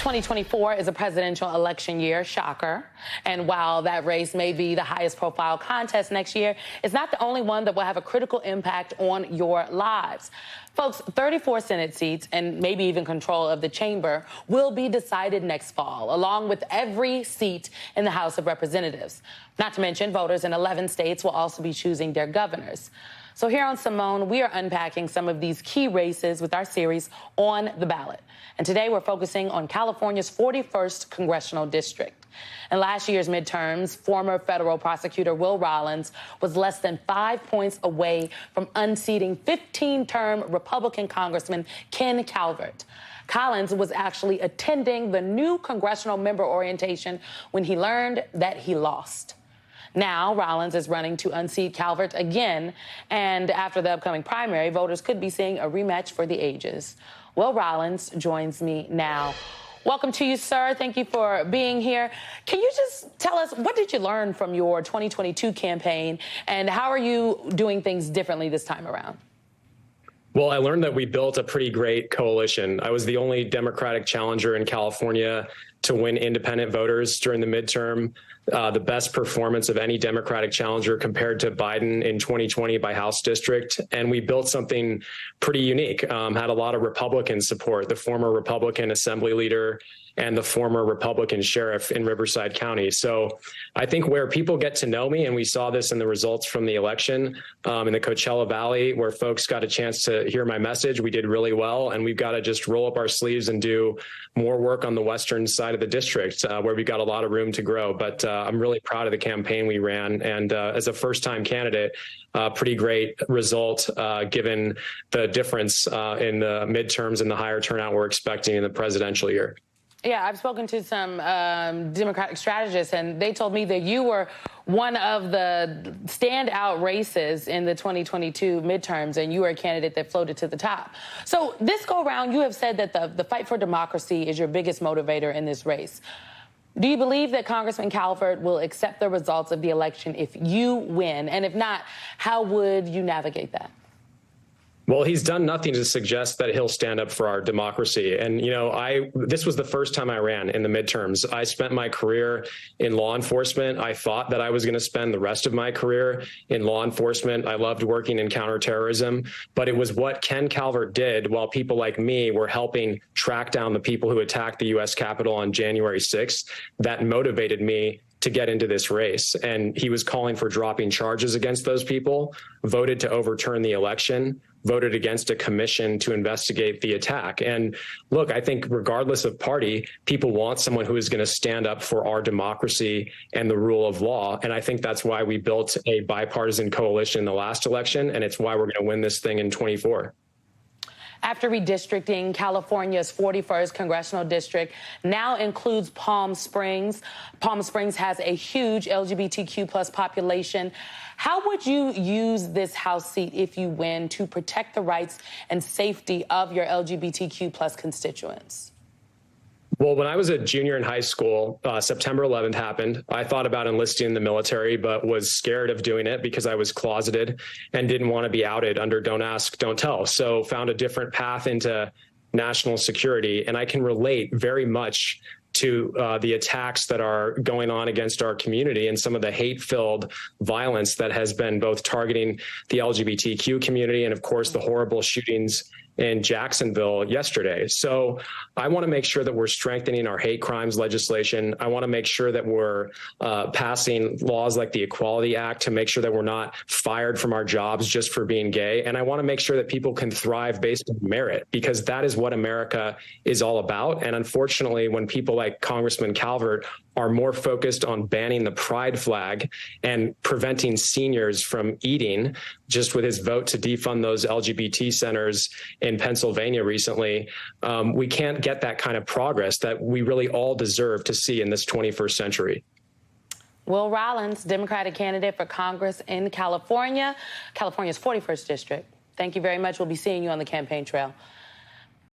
2024 is a presidential election year, shocker. And while that race may be the highest profile contest next year, it's not the only one that will have a critical impact on your lives. Folks, 34 Senate seats and maybe even control of the chamber will be decided next fall, along with every seat in the House of Representatives. Not to mention, voters in 11 states will also be choosing their governors. So here on Simone, we are unpacking some of these key races with our series On the Ballot. And today we're focusing on California's 41st congressional district. In last year's midterms, former federal prosecutor Will Rollins was less than 5 points away from unseating 15-term Republican Congressman Ken Calvert. Collins was actually attending the new congressional member orientation when he learned that he lost. Now, Rollins is running to unseat Calvert again, and after the upcoming primary, voters could be seeing a rematch for the ages. Will Rollins joins me now. Welcome to you, sir. Thank you for being here. Can you just tell us, what did you learn from your 2022 campaign, and how are you doing things differently this time around? Well, I learned that we built a pretty great coalition. I was the only Democratic challenger in California to win independent voters during the midterm, the best performance of any Democratic challenger compared to Biden in 2020 by House district. And we built something pretty unique, had a lot of Republican support, the former Republican assembly leader and the former Republican sheriff in Riverside County. So I think where people get to know me, and we saw this in the results from the election in the Coachella Valley, where folks got a chance to hear my message, we did really well. And we've got to just roll up our sleeves and do more work on the western side of the district, where we've got a lot of room to grow. But I'm really proud of the campaign we ran. And as a first-time candidate, pretty great result given the difference in the midterms and the higher turnout we're expecting in the presidential year. Yeah, I've spoken to some Democratic strategists, and they told me that you were one of the standout races in the 2022 midterms, and you were a candidate that floated to the top. So this go around, you have said that the fight for democracy is your biggest motivator in this race. Do you believe that Congressman Calvert will accept the results of the election if you win? And if not, how would you navigate that? Well, he's done nothing to suggest that he'll stand up for our democracy. And, you know, this was the first time I ran in the midterms. I spent my career in law enforcement. I thought that I was going to spend the rest of my career in law enforcement. I loved working in counterterrorism, but it was what Ken Calvert did while people like me were helping track down the people who attacked the U.S. Capitol on January 6th that motivated me to get into this race. And he was calling for dropping charges against those people, voted to overturn the election, voted against a commission to investigate the attack. And look, I think regardless of party, people want someone who is going to stand up for our democracy and the rule of law. And I think that's why we built a bipartisan coalition in the last election, and it's why we're going to win this thing in 24. After redistricting, California's 41st congressional district now includes Palm Springs. Palm Springs has a huge LGBTQ plus population. How would you use this House seat if you win to protect the rights and safety of your LGBTQ plus constituents? Well, when I was a junior in high school, September 11th happened. I thought about enlisting in the military, but was scared of doing it because I was closeted and didn't want to be outed under Don't Ask, Don't Tell. So found a different path into national security. And I can relate very much to the attacks that are going on against our community and some of the hate-filled violence that has been both targeting the LGBTQ community and, of course, the horrible shootings in Jacksonville yesterday. So I want to make sure that we're strengthening our hate crimes legislation. I want to make sure that we're passing laws like the Equality Act to make sure that we're not fired from our jobs just for being gay. And I want to make sure that people can thrive based on merit, because that is what America is all about. And unfortunately, when people like Congressman Calvert are more focused on banning the pride flag and preventing seniors from eating, just with his vote to defund those LGBT centers in Pennsylvania recently, we can't get that kind of progress that we really all deserve to see in this 21st century. Will Rollins, Democratic candidate for Congress in California, California's 41st district. Thank you very much. We'll be seeing you on the campaign trail.